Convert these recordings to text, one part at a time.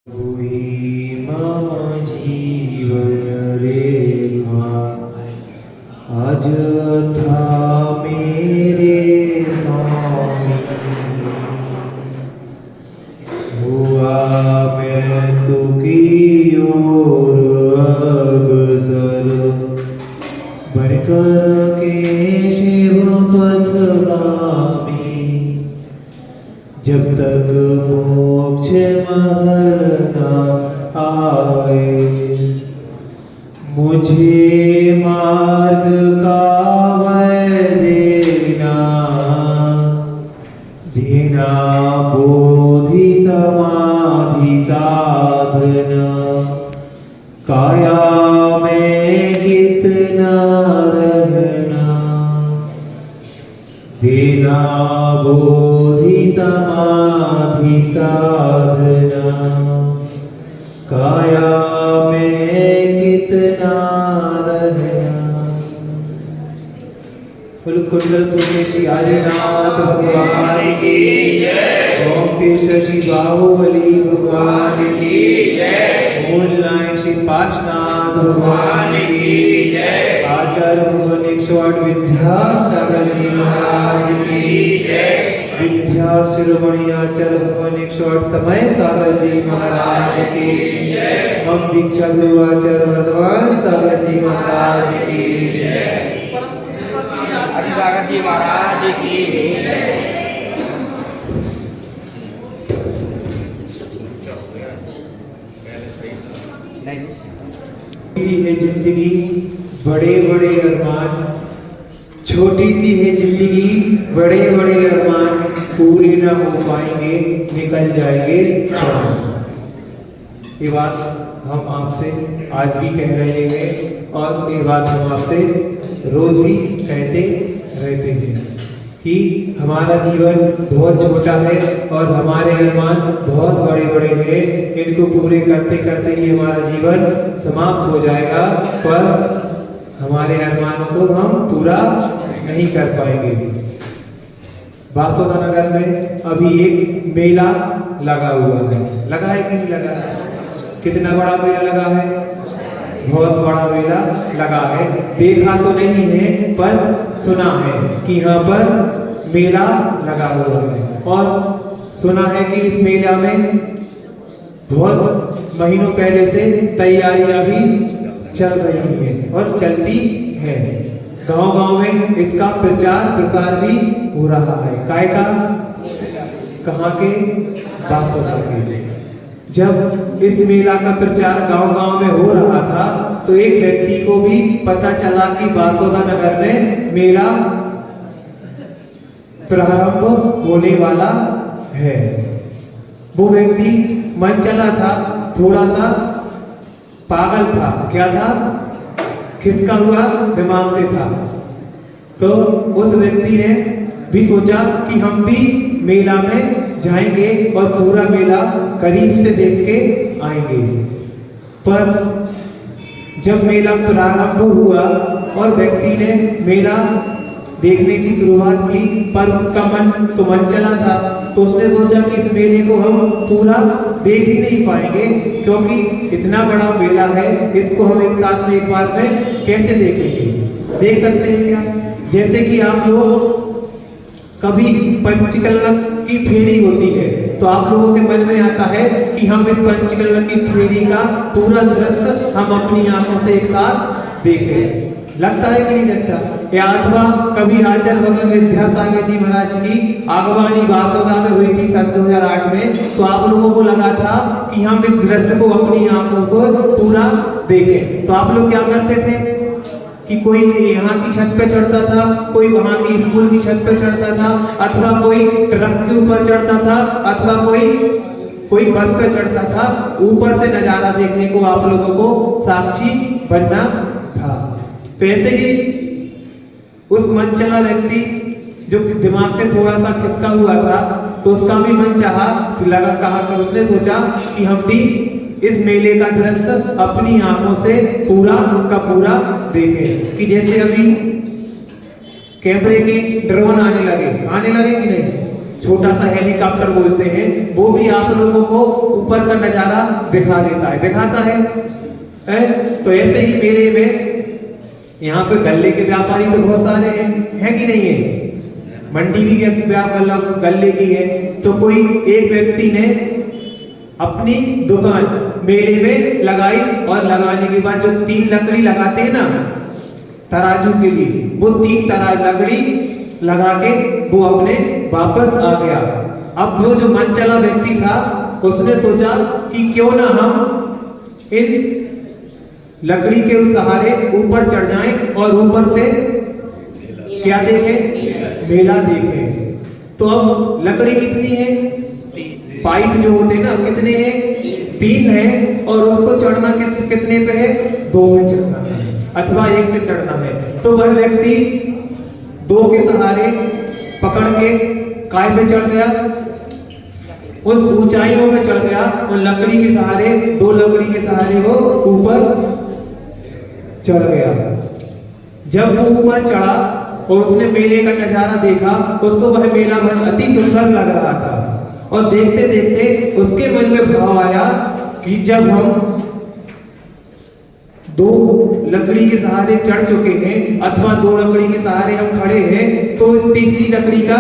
तुही मम जीवन रेखा आज था मेरे स्वामी। हुआ मैं तुकी ओर अग्रसर बनकर के शिव पथगामी। जब तक मोक्ष महल न आए मुझे मार्ग का वह देना। देना बोधि समाधि साधना काया में कितना रहना। देना बोधि समाधि साधना काया में कितना रहना। कुंडल श्री आदिनाथ भगवान की जय। ओम शशि बाहुबली भगवान की जय। मूलनायक श्री पार्श्वनाथ भगवान की जय। आचार्य भगवान 108 विद्यासागर जी महाराज की जय। विद्या शिरोमणि आचार्य भगवान 108 समय सागर जी महाराज की जय। हम दीक्षा गुरु आचार्य भगवान सागर जी महाराज की जय। सागर जी महाराज की जय। है जिंदगी बड़े बड़े अरमान। छोटी सी है जिंदगी बड़े बड़े अरमान। पूरे ना हो पाएंगे निकल जाएंगे प्राण। ये बात हम आपसे आज भी कह रहे हैं और ये बात हम आपसे रोज भी कहते रहते हैं कि हमारा जीवन बहुत छोटा है और हमारे अरमान बहुत बड़े बड़े हैं। इनको पूरे करते करते ही हमारा जीवन समाप्त हो जाएगा, पर हमारे अरमानों को हम पूरा नहीं कर पाएंगे। बासोदा नगर में अभी एक मेला लगा हुआ है। लगा है कि नहीं लगा है? कितना बड़ा मेला लगा है? बहुत बड़ा मेला लगा है। देखा तो नहीं है पर सुना है कि यहाँ पर मेला लगा हुआ है। और सुना है कि इस मेला में बहुत महीनों पहले से तैयारियां भी चल रही हैं और चलती हैं। गांव-गांव में इसका प्रचार प्रसार भी हो रहा है। काय का? कहाँ के? बासोदा के। जब इस मेला का प्रचार गांव-गांव में हो रहा था तो एक व्यक्ति को भी पता चला कि बासोदा नगर में मेला प्रारंभ होने वाला है। वो व्यक्ति मन चला था, थोड़ा सा पागल था। क्या था? खिसका हुआ दिमाग से था। तो उस व्यक्ति ने भी सोचा कि हम भी मेला में जाएंगे और पूरा मेला करीब से देख के आएंगे। पर जब मेला प्रारंभ हुआ और व्यक्ति ने मेला देखने की शुरुआत की, पर उसका मन तो मन चला था। तो उसने सोचा कि इस मेले को हम पूरा देख ही नहीं पाएंगे, क्योंकि इतना बड़ा मेला है, इसको हम एक साथ में एक बार में कैसे देखेंगे। देख सकते हैं क्या? जैसे कि आप लोग कभी पंचकल्लक की फेरी होती है तो आप लोगों के मन में आता है कि हम इस पंचकल्लक की फेरी का पूरा दृश्य हम अपनी आंखों से एक साथ देखें। लगता है कि नहीं लगता? या अथवा कभी आचार्य भगवान विद्यासागर जी महाराज की आगवानी बासोदा में हुई थी सन 2008 में, तो आप लोगों को लगा था कि हम इस दृश्य को अपनी आंखों को पूरा देखें। तो आप लोग क्या करते थे कि कोई यहाँ की छत पे चढ़ता था, कोई वहाँ की स्कूल की छत पे चढ़ता था, अथवा कोई ट्रक के ऊपर चढ़ता था, अथवा कोई बस पे चढ़ता था। ऊपर से नजारा देखने को आप लोगों को साक्षी बनना था। तो ऐसे ही उस मन चला व्यक्ति जो दिमाग से थोड़ा सा खिसका हुआ था, तो उसका भी मन चाहा, लगा कहा कि उसने सोचा कि हम भी इस मेले का दृश्य अपनी आंखों से पूरा का पूरा देखें। कि जैसे अभी कैमरे के ड्रोन आने लगे कि नहीं? छोटा सा हेलीकॉप्टर बोलते हैं, वो भी आप लोगों को ऊपर का नजारा दिखा देता है, दिखाता है? तो ऐसे ही मेले में यहाँ पे गल्ले के व्यापारी तो बहुत सारे हैं कि नहीं है? मंडी भी मतलब गल्ले की है। तो कोई एक व्यक्ति ने अपनी दुकान मेले में लगाई और लगाने के बाद जो 3 लकड़ी लगाते हैं ना तराजू के लिए, वो 3 लकड़ी लगा के वो अपने वापस आ गया। अब वो जो मन चला व्यक्ति था उसने सोचा कि क्यों ना हम इन लकड़ी के उस सहारे ऊपर चढ़ जाएं और ऊपर से क्या देखें? मेला देखें। तो अब लकड़ी कितनी है? पाइप जो होते हैं ना कितने हैं? 3 है। और उसको चढ़ना कितने पे है? 2 पे चढ़ना है अथवा 1 से चढ़ना है। तो वह व्यक्ति 2 के सहारे पकड़ के काय पे चढ़ गया? उस ऊंचाइयों पे चढ़ गया। उन लकड़ी के सहारे 2 लकड़ी के सहारे वो ऊपर चढ़ गया। जब वो ऊपर चढ़ा और उसने मेले का नजारा देखा, उसको वह मेला अति सुंदर लग रहा था। और देखते देखते उसके मन में भाव आया कि जब हम 2 लकड़ी के सहारे चढ़ चुके हैं अथवा 2 लकड़ी के सहारे हम खड़े हैं, तो इस तीसरी लकड़ी का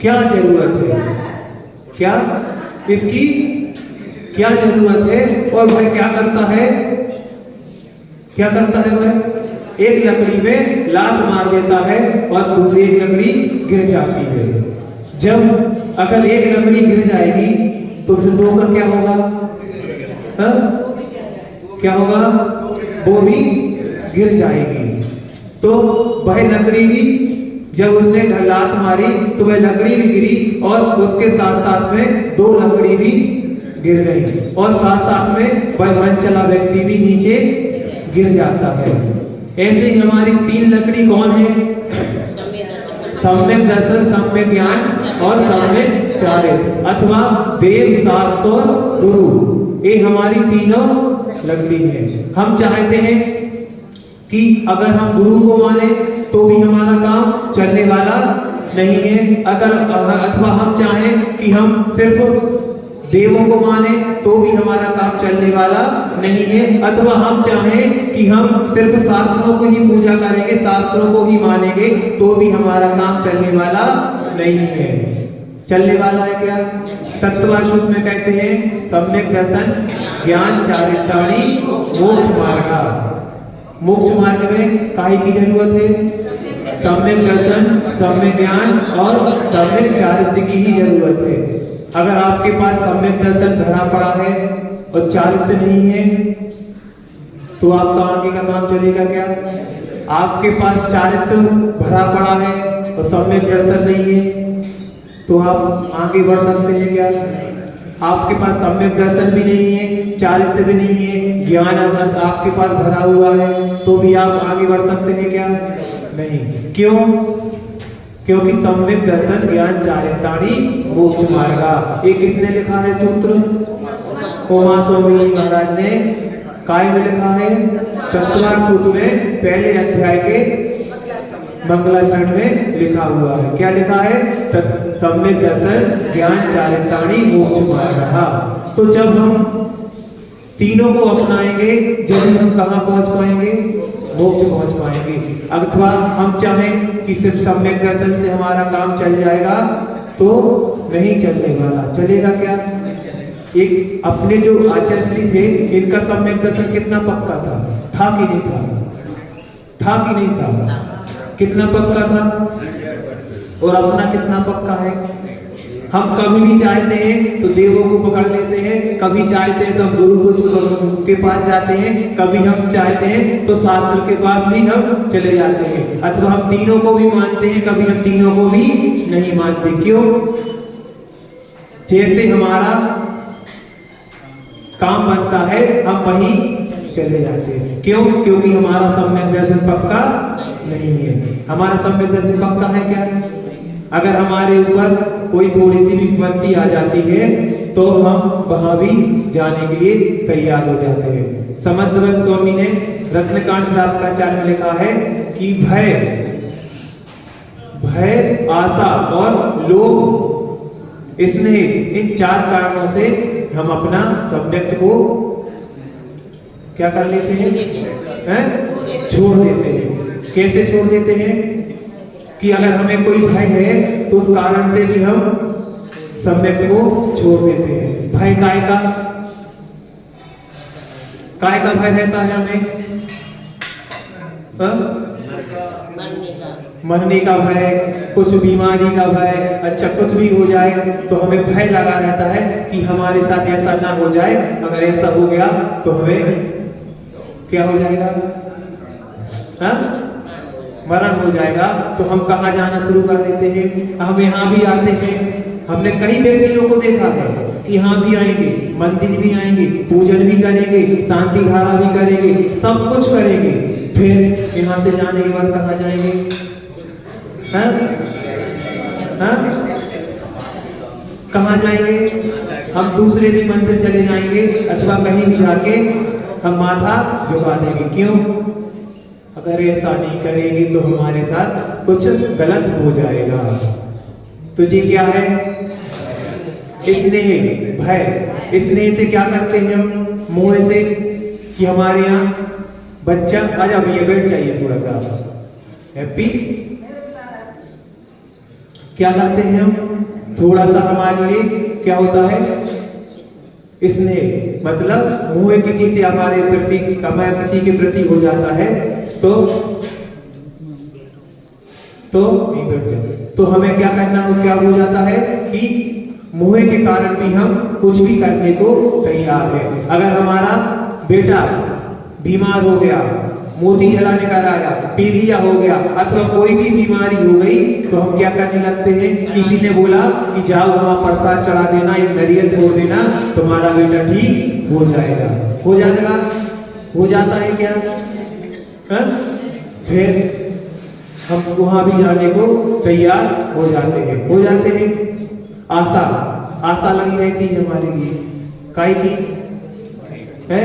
क्या जरूरत है? क्या इसकी क्या जरूरत है? और वह क्या करता है? क्या करता है वह? एक लकड़ी में लात मार देता है और दूसरी एक लकड़ी गिर जाती है। जब अगर एक लकड़ी गिर जाएगी तो फिर 2 का क्या होगा? क्या होगा? वो भी गिर जाएगी। तो वह लकड़ी भी जब उसने लात मारी तो वह लकड़ी भी गिरी और उसके साथ साथ में 2 लकड़ी भी गिर गई और साथ साथ में वह मन चला व्यक्ति भी नीचे गिर जाता है। ऐसे ही हमारी 3 लकड़ी कौन है? सम्यक दर्शन, सम्यक ज्ञान और सम्यक चारित्र अथवा देव, शास्त्र और गुरु। ये हमारी तीनों लकड़ी है। हम चाहते हैं कि अगर हम गुरु को माने तो भी हमारा काम चलने वाला नहीं है। अगर अथवा हम चाहें कि हम सिर्फ देवों को माने तो भी हमारा काम चलने वाला नहीं है। अथवा हम चाहें कि हम सिर्फ शास्त्रों को ही पूजा करेंगे, शास्त्रों को ही मानेंगे तो भी हमारा काम चलने वाला नहीं है। चलने वाला है क्या? तत्वाशुद्ध में कहते हैं सम्यक दर्शन, ज्ञान, चारित्राणी, मोक्ष मार्ग। मोक्ष मार्ग में काहे की जरूरत है? सम्यक दर्शन, सम्यक ज्ञान और सम्यक चारित्र की ही जरूरत है। अगर आपके पास सम्यक दर्शन भरा पड़ा है और चारित्र नहीं है तो आपका आगे का काम चलेगा क्या? आपके पास चारित्र भरा पड़ा है और सम्यक दर्शन नहीं है तो आप आगे बढ़ सकते हैं क्या? आपके पास सम्यक दर्शन भी नहीं है, चारित्र भी नहीं है, ज्ञान आपके पास भरा हुआ है तो भी आप आगे बढ़ सकते हैं क्या? नहीं। क्यों? क्योंकि सम्यक दर्शन, ज्ञान, चारित्राणी, मोक्ष मार्ग। ये किसने लिखा है सूत्र? उमा स्वामी जी महाराज ने काय में लिखा है? तत्वार्थ सूत्र में पहले अध्याय के मंगलाचरण में लिखा हुआ है। क्या लिखा है? सम्यक दर्शन, ज्ञान, चारित्राणी, मोक्ष मार्ग। तो जब हम तीनों को अपनाएंगे जब हम कहाँ पहुंच पाएंगे? मोक्ष पहुंच पाएंगे। अथवा हम चाहें कि सिर्फ सम्यक दर्शन से हमारा काम चल जाएगा तो नहीं चलने वाला। चलेगा क्या? एक अपने जो आचार्य श्री थे इनका सम्यक दर्शन कितना पक्का था? था कि नहीं था? था कि नहीं था? कितना पक्का था? और अपना कितना पक्का है? हम कभी भी चाहते हैं तो देवों को पकड़ लेते हैं, कभी चाहते हैं तो हम गुरु के पास जाते हैं, कभी हम चाहते हैं तो शास्त्र के पास भी हम चले जाते हैं। अथवा हम तीनों को भी मानते हैं, कभी हम तीनों को भी नहीं मानते। क्यों? जैसे हमारा काम बनता है हम वहीं चले जाते हैं। क्यों? क्योंकि हमारा सम्यक दर्शन पक्का नहीं है। हमारा सम्यक दर्शन पक्का है क्या? अगर हमारे ऊपर कोई थोड़ी सी भी विपत्ति आ जाती है तो हम वहां भी जाने के लिए तैयार हो जाते हैं। समर्थवत स्वामी ने रत्नकांड साहब का चार में लिखा है कि भय भय, आशा और लोभ, स्नेह, इन 4 कारणों से हम अपना सम्यक्त को क्या कर लेते हैं? छोड़ देते हैं। कैसे छोड़ देते हैं? कि अगर हमें कोई भय है तो उस कारण से भी हम सम्यक्त को छोड़ देते हैं। भय काय का भय रहता है हमें? मरने का भय, कुछ बीमारी का भय, अच्छा कुछ भी हो जाए तो हमें भय लगा रहता है कि हमारे साथ ऐसा ना हो जाए। अगर ऐसा हो गया तो हमें क्या हो जाएगा? मरण हो जाएगा। तो हम कहाँ जाना शुरू कर देते हैं? हम यहाँ भी आते हैं। हमने कई व्यक्तियों को देखा है कि यहाँ भी आएंगे, मंदिर भी आएंगे, पूजन भी करेंगे, शांति धारा भी करेंगे, सब कुछ करेंगे, फिर यहाँ से जाने के बाद कहाँ जाएंगे? कहाँ जाएंगे? हम दूसरे भी मंदिर चले जाएंगे अथवा कहीं भी जाके हम माथा झुका देंगे। क्यों? अगर ऐसा नहीं करेंगे तो हमारे साथ कुछ गलत हो जाएगा। तो ये क्या है? स्नेह, भय। स्नेह से क्या करते हैं हम? मोह से, कि हमारे यहाँ बच्चा आजा भैया बैठ जाइए थोड़ा सा हैप्पी। क्या करते हैं हम? थोड़ा सा हमारे लिए क्या होता है? स्नेह, मतलब मोह किसी से हमारे प्रति, हमारे किसी के प्रति हो जाता है तो नहीं बैठ जाए। तो हमें क्या करना हो, क्या हो जाता है कि मोह के कारण भी हम कुछ भी करने को तैयार है। अगर हमारा बेटा बीमार हो गया, मोती जलाने का आया, पीलिया हो गया अथवा कोई भी बीमारी हो गई तो हम क्या करने लगते हैं? किसी ने बोला कि जाओ वहां प्रसाद चढ़ा देना, एक नारियल फोड़ देना, तुम्हारा बेटा ठीक हो जाएगा। हो जाएगा? हो जाता है क्या? फिर हम वहां भी जाने को तैयार हो जाते हैं। आशा लगी रहती है हमारे लिए, काहे की है?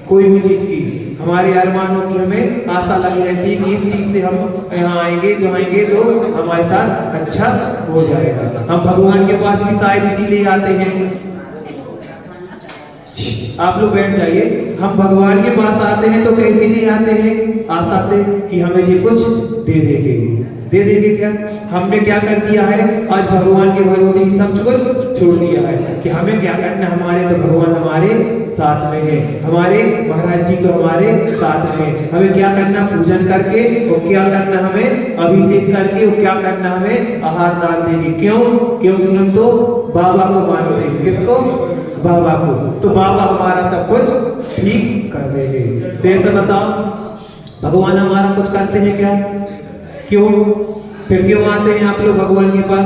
कोई भी चीज की, हमारे अरमानों की हमें आशा लगी रहती है कि इस चीज से हम यहाँ आएंगे तो हमारे साथ अच्छा हो जाएगा। हम भगवान के पास भी शायद इसीलिए आते हैं। आप लोग बैठ जाइए। हम भगवान के पास आते हैं तो कैसे लिए आते हैं? आशा से कि हमें ये कुछ दे देंगे क्या? हमने क्या कर दिया है? आज भगवान के भरोसे ही सब कुछ छोड़ दिया है कि हमें क्या करना, हमारे तो भगवान हमारे साथ में है, हमारे महाराज जी तो हमारे साथ में। हमें क्या करना? पूजन करके, और क्या करना हमें? अभिषेक करके, और क्या करना हमें? आहार दान देंगे। क्यों? क्योंकि हम तो बाबा को मानते हैं। किसको? बाबा को। तो बाबा हमारा सब कुछ ठीक कर देंगे। तो ऐसा बताओ, भगवान हमारा कुछ करते हैं क्या? क्यों? फिर क्यों आते हैं आप लोग भगवान के पास?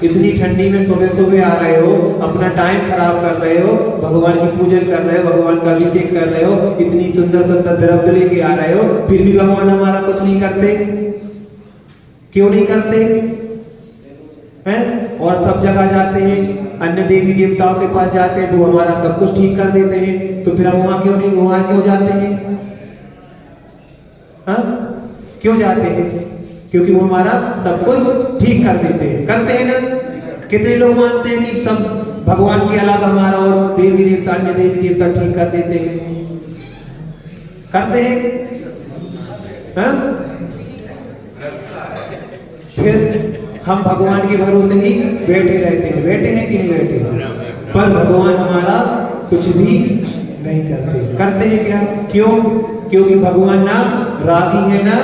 इतनी ठंडी में सुबह आ रहे हो, अपना टाइम खराब कर रहे हो, भगवान की पूजन कर रहे हो, भगवान का अभिषेक कर रहे हो, इतनी सुंदर द्रव्य लेके आ रहे हो, फिर भी भगवान हमारा कुछ नहीं करते। क्यों नहीं करते हैं? और सब जगह जाते हैं, अन्य देवी देवताओं के पास जाते हैं, वो हमारा सब कुछ ठीक कर देते हैं। तो फिर हम वहां क्यों जाते हैं? क्यों जाते हैं? क्योंकि वो हमारा सब कुछ ठीक कर देते हैं। करते हैं ना? कितने लोग मानते हैं कि सब भगवान के अलावा हमारा और देवी देवता, अन्य देवी देवता ठीक कर देते हैं? करते हैं? फिर हम भगवान के भरोसे ही बैठे रहते हैं। बैठे हैं कि नहीं बैठे? पर भगवान हमारा कुछ भी नहीं करते हैं क्या? क्यों? क्योंकि भगवान ना रागी है ना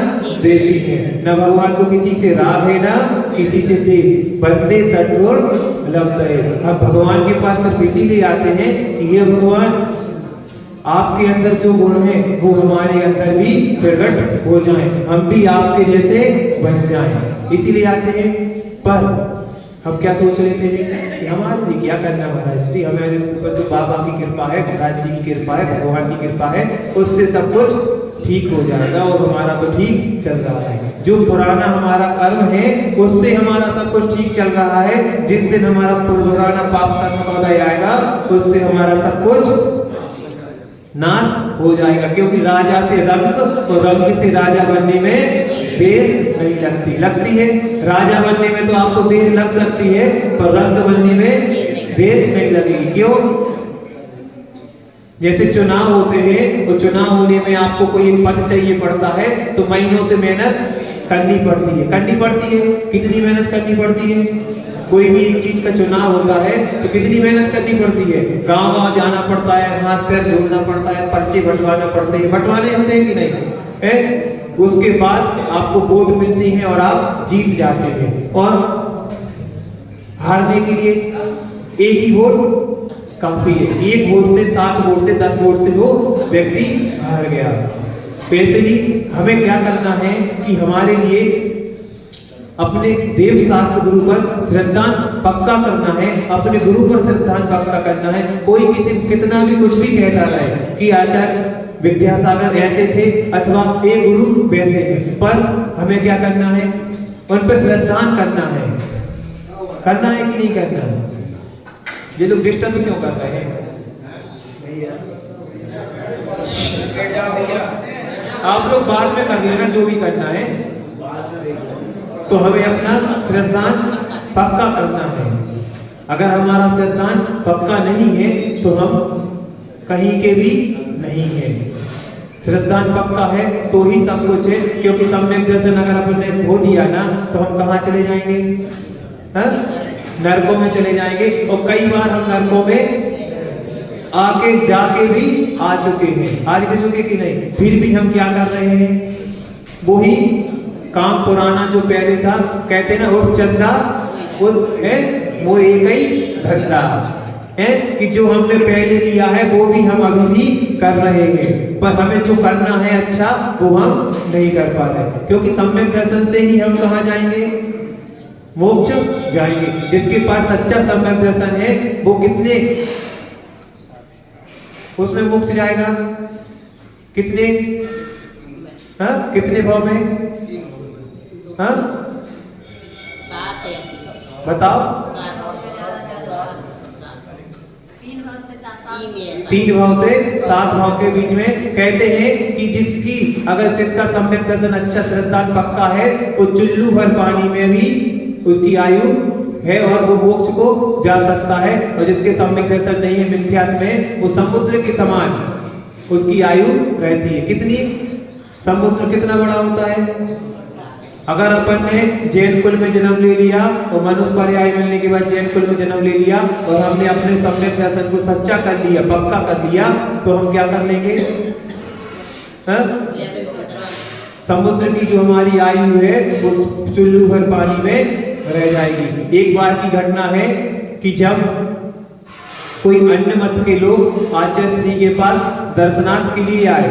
द्वेषी है, ना भगवान को किसी से राग है ना किसी से द्वेष। बंदे तटोर लब्ध है। हम भगवान के पास सिर्फ इसीलिए आते हैं कि ये भगवान आपके अंदर जो गुण है वो हमारे अंदर भी प्रकट हो जाएं, हम भी आपके जैसे बन जाएं, इसीलिए आते हैं। पर हम क्या सोच लेते हैं कि हमारे लिए क्या करना महाराज श्री, हमारे ऊपर तो बाबा की कृपा है, महाराज जी की कृपा है, भगवान की कृपा है, उससे सब कुछ ठीक हो जाएगा और हमारा तो ठीक चल रहा है। जो पुराना हमारा कर्म है उससे हमारा सब कुछ ठीक चल रहा है। जिस दिन हमारा पुराना पाप कर्म का उदय आएगा उससे हमारा सब कुछ नाश हो जाएगा। क्योंकि राजा से रंक और रंक से राजा बनने में देर नहीं लगती। लगती है राजा बनने में तो आपको देर लग सकती है, पर रंग बनने में देर नहीं लगेगी। क्यों? जैसे चुनाव होते हैं, तो चुनाव होने में आपको कोई एक पद चाहिए पड़ता है तो महीनों से मेहनत करनी पड़ती है। करनी पड़ती है। कितनी मेहनत करनी पड़ती है? कोई भी एक चीज का चुनाव होता है तो कितनी मेहनत करनी पड़ती है? गांव गांव जाना पड़ता है, हाथ पैर जोड़ना पड़ता है, पर्चे बंटवाना पड़ते हैं। बंटवाने होते हैं कि नहीं है? उसके बाद आपको वोट मिलती है और आप जीत जाते हैं। और हारने के लिए एक ही वोट काफी है। एक वोट से, 7 वोट से, 10 वोट से वो व्यक्ति हार गया। वैसे ही हमें क्या करना है कि हमारे लिए अपने देव शास्त्र गुरु पर श्रद्धा पक्का करना है, अपने गुरु पर श्रद्धा पक्का करना है। कोई कितना भी कुछ भी कहता रहे कि आचार्य विद्यासागर ऐसे थे अथवा एक गुरु वैसे थे, पर हमें क्या करना है? उन पर श्रद्धा करना है। करना है कि नहीं करना है? ये लोग डिस्टर्ब क्यों कर रहे हैं? आप लोग बाद में कर लेना जो भी करना है। तो हमें अपना श्रद्धान पक्का करना है। अगर हमारा श्रद्धान पक्का नहीं है तो हम कहीं के भी नहीं है। श्रद्धान पक्का है तो ही सब कुछ है, क्योंकि सम्यक दर्शन अगर अपन ने खो दिया ना तो हम कहाँ चले जाएंगे? नरकों में चले जाएंगे। और कई बार हम नरकों में आके जाके भी आ चुके हैं। आज के चुके कि नहीं? फिर भी हम क्या कर रहे हैं? वही काम पुराना जो पहले था। कहते ना उस चंदा वो एक ही धंधा है कि जो हमने पहले किया है वो भी हम अभी भी कर रहे हैं, पर हमें जो करना है अच्छा वो हम नहीं कर पा रहे। क्योंकि सम्यक दर्शन से ही हम कहाँ जाएंगे? मोक्ष जाएंगे। जिसके पास सच्चा सम्यक दर्शन है वो कितने उसमें मोक्ष जाएगा? कितने? कितने भाव में? बताओ। 3 भाव से 7 भाव के बीच में। कहते हैं कि जिसकी अगर जिसका सम्यक दर्शन अच्छा श्रद्धा पक्का है वो चुल्लू भर पानी में भी उसकी आयु है और वो मोक्ष को जा सकता है। और जिसके सम्यक दर्शन नहीं है मिथ्यात्व में, वो समुद्र के समान उसकी आयु रहती है। कितनी? समुद्र कितना बड़ा होता है? अगर अपन ने जैन कुल में जन्म ले लिया और मनुष्य पर्याय मिलने के बाद जैन कुल में जन्म ले लिया और हमने अपने सम्यक दर्शन को सच्चा कर लिया, पक्का कर लिया, तो हम क्या कर लेंगे? समुद्र की जो हमारी आयु है वो चुल्लू भर पानी में रह जाएगी। एक बार की घटना है कि जब कोई अन्य मत के लोग आचार्य श्री के पास दर्शनार्थ के लिए आए।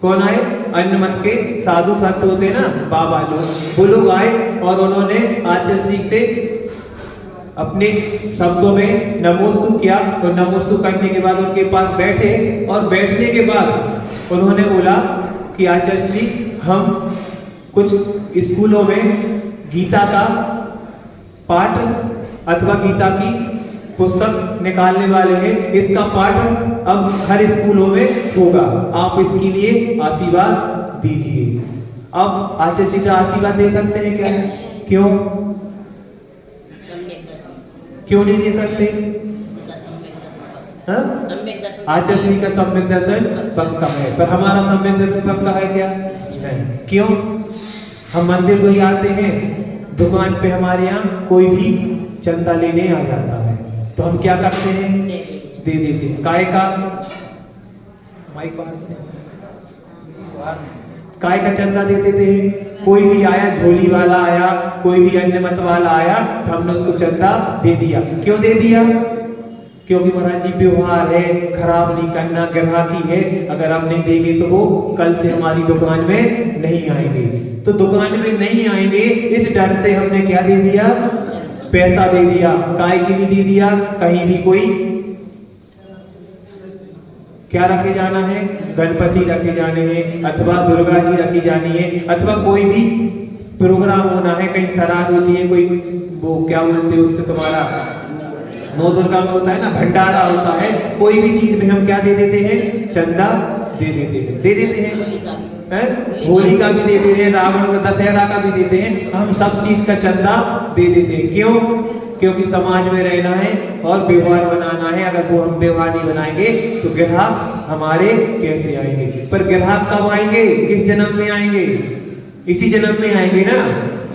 कौन आए? अन्य मत के साधु संत होते ना, बाबा लोग, वो लोग आए और उन्होंने आचार्य श्री से अपने शब्दों में नमोस्तु किया। और नमोस्तु करने के बाद उनके पास बैठे और बैठने के बाद उन्होंने बोला कि आचार्य श्री हम कुछ स्कूलों में गीता का पाठ अथवा गीता की पुस्तक निकालने वाले हैं। इसका पाठ अब हर स्कूलों में होगा, आप इसके लिए आशीर्वाद दीजिए। अब आचार्य सीधा आशीर्वाद दे सकते हैं क्या? क्यों? क्यों नहीं दे सकते? आचार्य श्री का सम्यक दर्शन पक्का है, पर हमारा सम्यक दर्शन पक्का है क्या? नहीं। क्यों? हम मंदिर को ही आते हैं, दुकान पे हमारे यहाँ कोई भी चंदा लेने आ जाता है तो हम क्या करते हैं? दे देते हैं। काय का माइक काय का चंदा दे देते हैं। कोई भी आया, झोली वाला आया, कोई भी अन्य मत वाला आया तो हमने उसको चंदा दे दिया। क्यों दे दिया? क्योंकि महाराज जी व्यवहार है, खराब नहीं करना, ग्राहकी है। अगर हम नहीं देंगे तो वो कल से हमारी दुकान में नहीं आएंगे। तो दुकान में नहीं आएंगे इस डर से हमने क्या दे दिया? पैसा दे दिया। काय के लिए दे दिया? कहीं भी कोई क्या रखे जाना है? गणपति रखे जाने हैं अथवा दुर्गा जी रखी जानी है अथवा कोई भी प्रोग्राम होना है, कहीं श्राद्ध होती है, कोई वो क्या बोलते हैं उससे तुम्हारा नौ दुर्गा में होता है ना, भंडारा होता है। कोई भी चीज में हम क्या दे देते हैं? चंदा दे देते हैं। होली का भी दे दे हैं, रावण का दशहरा का भी देते हैं, हम सब चीज का चंदा दे देते हैं। क्यों? क्योंकि समाज में रहना है और व्यवहार बनाना है। अगर वो हम व्यवहार नहीं बनाएंगे तो ग्राहक हमारे कैसे आएंगे? पर ग्राहक कब आएंगे? किस जन्म में आएंगे? इसी जन्म में आएंगे ना।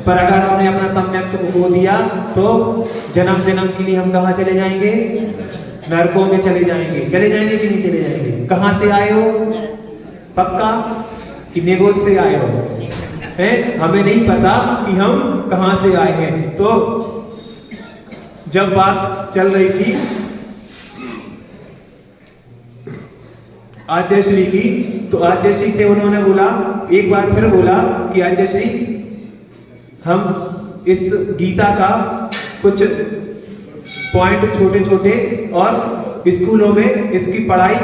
पर अगर हमने अपना सम्यक खो दिया तो जन्म जन्म के लिए हम कहाँ चले जाएंगे? नरकों में चले जाएंगे। चले जाएंगे कि नहीं चले जाएंगे? कहाँ से आए हो? पक्का कि निगोद से आए हो? हैं? हमें नहीं पता कि हम कहाँ से आए हैं। तो जब बात चल रही थी आचार्य श्री की, तो आचार्य श्री से उन्होंने बोला, एक बार फिर बोला कि आचार्य श्री, हम इस गीता का कुछ पॉइंट छोटे छोटे और स्कूलों में इसकी पढ़ाई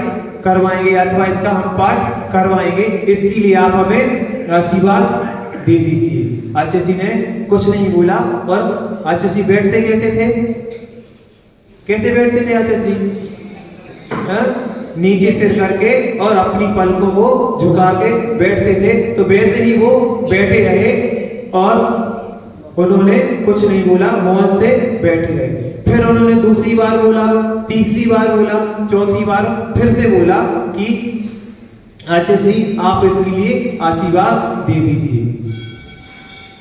करवाएंगे अथवा इसका हम पाठ करवाएंगे, इसके लिए आप हमें आशीर्वाद दे दीजिए। आचार्य जी ने कुछ नहीं बोला। और आचार्य जी बैठते कैसे थे? कैसे बैठते थे आचार्य जी? नीचे सिर करके और अपनी पलकों को झुका के बैठते थे। तो वैसे ही वो बैठे रहे और उन्होंने कुछ नहीं बोला, मौन से बैठे रहे। फिर उन्होंने दूसरी बार बोला, तीसरी बार बोला, चौथी बार फिर से बोला कि आचार्य जी आप इसके लिए आशीर्वाद दे दीजिए।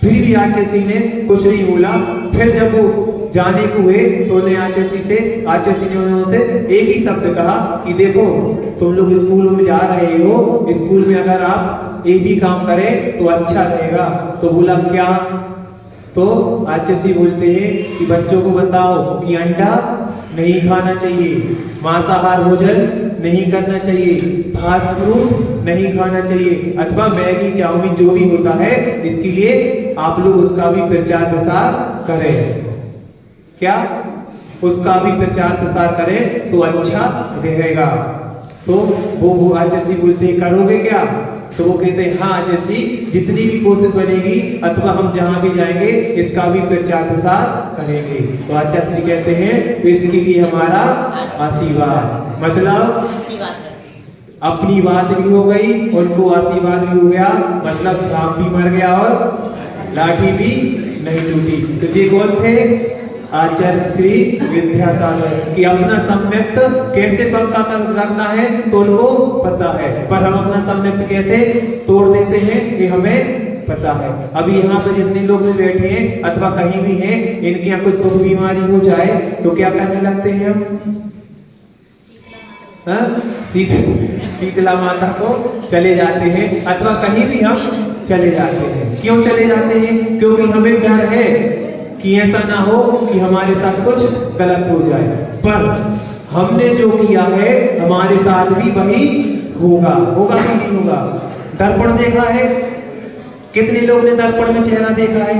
फिर भी आचार्य जी ने कुछ नहीं बोला। फिर जब वो जाने को हुए तो उन्हें आचार्य जी ने उन्होंने एक ही शब्द कहा कि देखो, तुम लोग स्कूल में जा रहे हो, स्कूल में अगर आप एक भी काम करें तो अच्छा रहेगा। तो बोला क्या? तो आचार्य जी बोलते हैं कि बच्चों को बताओ कि अंडा नहीं खाना चाहिए, मांसाहार भोजन नहीं करना चाहिए, फास्ट फूड नहीं खाना चाहिए, अथवा मैगी चाउमीन जो भी होता है, इसके लिए आप लोग उसका भी प्रचार प्रसार करें। क्या? उसका भी प्रचार प्रसार करें तो अच्छा रहेगा। तो वो आचार्य जी बोलते हैं करोगे क्या? तो वो कहते हैं हाँ आचार्य जी, जितनी भी कोशिश बनेगी अथवा हम जहां भी जाएंगे इसका भी प्रचार प्रसार करेंगे। तो आचार्य जी कहते हैं तो इसके लिए हमारा आशीर्वाद, मतलब अपनी बात भी हो गई, उनको आशीर्वाद भी हो गया, मतलब सांप भी मर गया और लाठी भी नहीं टूटी। तो ये कौन थे? आचार्य श्री विद्यासागर। कि अपना सम्यक कैसे पक्का कर रखना है तो उनको पता है, पर हम अपना सम्यक कैसे तोड़ देते हैं ये हमें पता है। अभी यहाँ पे जितने लोग भी बैठे हैं अथवा कहीं भी हैं, इनके यहाँ कुछ दुख बीमारी हो जाए तो क्या करने लगते हैं हम? शीतला माता को चले जाते हैं अथवा कहीं भी हम चले जाते हैं। क्यों चले जाते हैं? क्योंकि हमें डर है कि ऐसा ना हो कि हमारे साथ कुछ गलत हो जाए। पर हमने जो किया है हमारे साथ भी वही होगा। होगा कि नहीं होगा? दर्पण देखा है? कितने लोग ने दर्पण में चेहरा देखा है?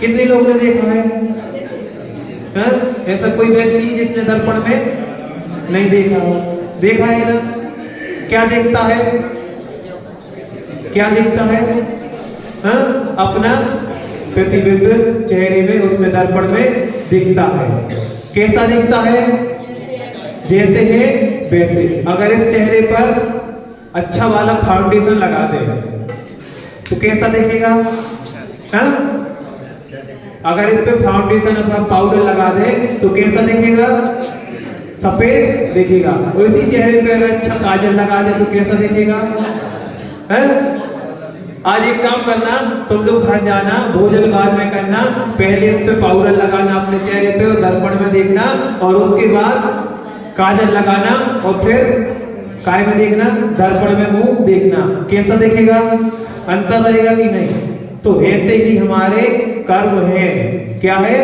कितने लोग ने देखा है? ऐसा कोई व्यक्ति जिसने दर्पण में नहीं देखा हो? देखा है ना? क्या देखता है? क्या दिखता है? अपना प्रतिबिंब चेहरे में, उसमें दर्पण में दिखता है। कैसा दिखता है? जैसे है वैसे। अगर इस चेहरे पर अच्छा वाला फाउंडेशन लगा दे तो कैसा दिखेगा? अगर इस पे फाउंडेशन अथवा पाउडर लगा दे तो कैसा दिखेगा? सफेद दिखेगा। उसी चेहरे पे अगर अच्छा काजल लगा दे तो कैसा दिखेगा? आज एक काम करना, तुम लोग घर जाना, भोजन बाद में करना, पहले इस पे पाउडर लगाना अपने चेहरे पे और दर्पण में देखना, और उसके बाद काजल लगाना और फिर काय में देखना, दर्पण में मुंह देखना, कैसा दिखेगा? अंतर रहेगा कि नहीं? तो ऐसे ही हमारे कर्म है। क्या है?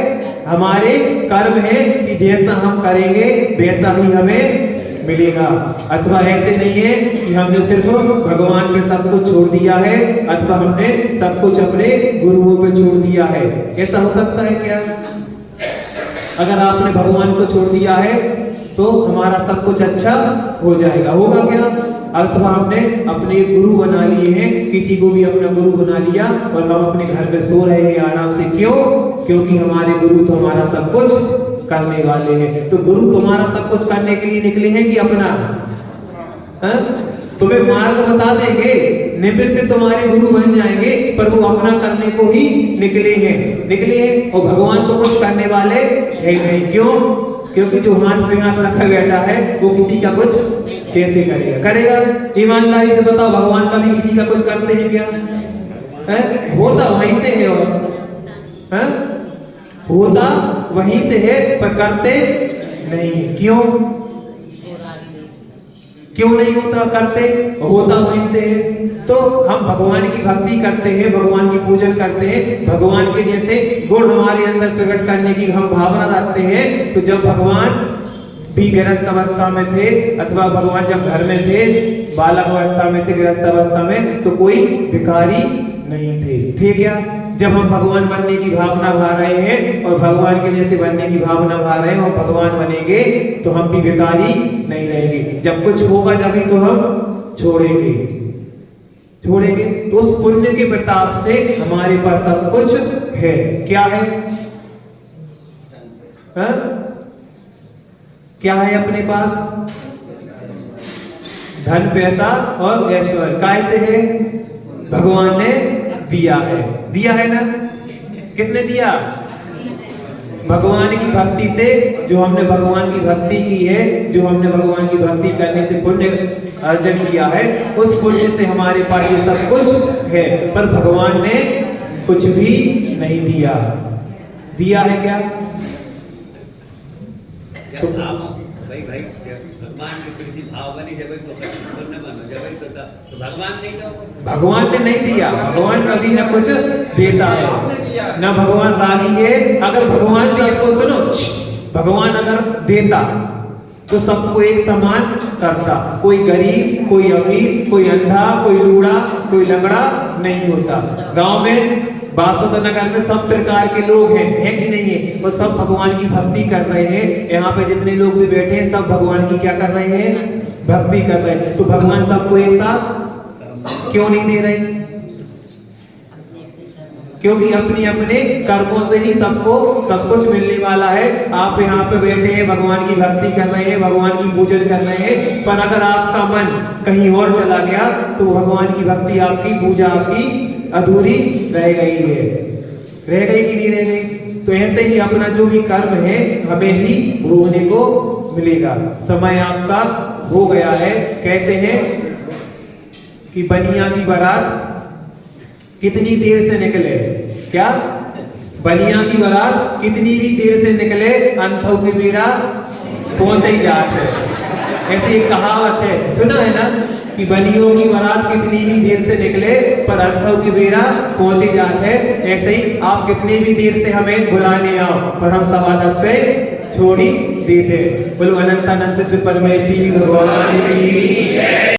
हमारे कर्म है कि जैसा हम करेंगे वैसा ही हमें मिलेगा। अथवा ऐसे नहीं है कि हमने सिर्फ भगवान पे सब कुछ छोड़ दिया है अथवा हमने सब कुछ अपने गुरुओं पे छोड़ दिया है। ऐसा हो सकता है क्या? अगर आपने भगवान को छोड़ दिया है तो हमारा सब कुछ अच्छा हो जाएगा, होगा क्या? अथवा हमने अपने गुरु बना लिए हैं, किसी को भी अपना गुरु बना लिया और हम अपने घर में सो रहे हैं आराम से। क्यों? क्योंकि हमारे गुरु तो हमारा सब कुछ करने वाले हैं। तो गुरु तुम्हारा सब कुछ करने के लिए निकले हैं कि अपना? तुम्हें मार्ग बता देंगे, निमित्त तुम्हारे गुरु बन जाएंगे, पर वो अपना करने को ही निकले हैं। और भगवान तो कुछ करने वाले है नहीं। क्यों? क्योंकि जो हाथ पे हाथ रखा बैठा है वो किसी का कुछ कैसे करेगा? ईमानदारी से बताओ, भगवान का भी किसी का कुछ करते हैं क्या? है? होता वहीं से है, है? होता वहीं से है, पर करते नहीं। क्यों नहीं होता? करते होता वहीं से है। तो हम भगवान की भक्ति करते हैं, भगवान की पूजन करते हैं, भगवान के जैसे गुण हमारे अंदर प्रकट करने की हम भावना रखते हैं। तो जब भगवान भी गृहस्थ अवस्था में थे, अथवा भगवान जब घर में थे, बालक अवस्था में थे, गृहस्थ अवस्था में, तो कोई भिखारी नहीं थे क्या? जब हम भगवान बनने की भावना भा रहे हैं और भगवान के जैसे बनने की भावना भा रहे हैं और भगवान बनेंगे तो हम भी भिखारी नहीं रहेंगे। जब कुछ होगा जब ही तो हम छोड़ेंगे। तो उस पुण्य के प्रताप से हमारे पास सब कुछ है। क्या है? हा? क्या है अपने पास? धन, पैसा और ऐश्वर्य। कैसे है? भगवान ने दिया है ना? किसने दिया? भगवान की भक्ति से, जो हमने भगवान की भक्ति की है, जो हमने भगवान की भक्ति करने से पुण्य अर्जन किया है, उस पुण्य से हमारे पास ये सब कुछ है। पर भगवान ने कुछ भी नहीं दिया है क्या? तो भाई भगवान के प्रति भाव बनी जब तो न बनो, जब तो भगवान नहीं दो। भगवान ने नहीं दिया। भगवान कभी न कुछ देता है, न भगवान रागी है। अगर भगवान सबको सुनो, भगवान अगर देता तो सबको एक समान करता। कोई गरीब, कोई अमीर, कोई अंधा, कोई लूढ़ा, कोई लंगड़ा नहीं होता। गांव में बासुदा नगर में सब प्रकार के लोग हैं कि नहीं है? वो सब भगवान की भक्ति कर रहे हैं। यहाँ पे जितने लोग भी बैठे हैं सब भगवान की क्या कर रहे हैं? भक्ति कर रहे हैं। तो भगवान सबको एक साथ क्यों नहीं दे रहे? क्योंकि अपने अपने कर्मों से ही सबको सब कुछ मिलने वाला है। आप यहाँ पे बैठे हैं, भगवान की भक्ति कर रहे हैं, भगवान की पूजन कर रहे हैं, पर अगर आपका मन कहीं और चला गया तो भगवान की भक्ति आपकी, पूजा आपकी अधूरी रह गई कि नहीं रह गई? तो ऐसे ही अपना जो भी कर्म है हमें ही भोगने को मिलेगा। समय आपका हो गया है। कहते हैं कि बनिया की बारात कितनी देर से निकले? क्या? बनिया की बारात कितनी भी देर से निकले, अंथों की बेरा पहुंच ही जात है। ऐसी एक कहावत है, सुना है ना, कि बनियों की बारात कितनी भी देर से निकले पर अंथों की बेरा पहुंच ही जात है। ऐसे ही आप कितनी भी देर से हमें बुलाने आओ पर हम 10:15 पे छोड़ ही देते। बोलो अनंतानंद सिद्ध परमेष्ठी भगवान की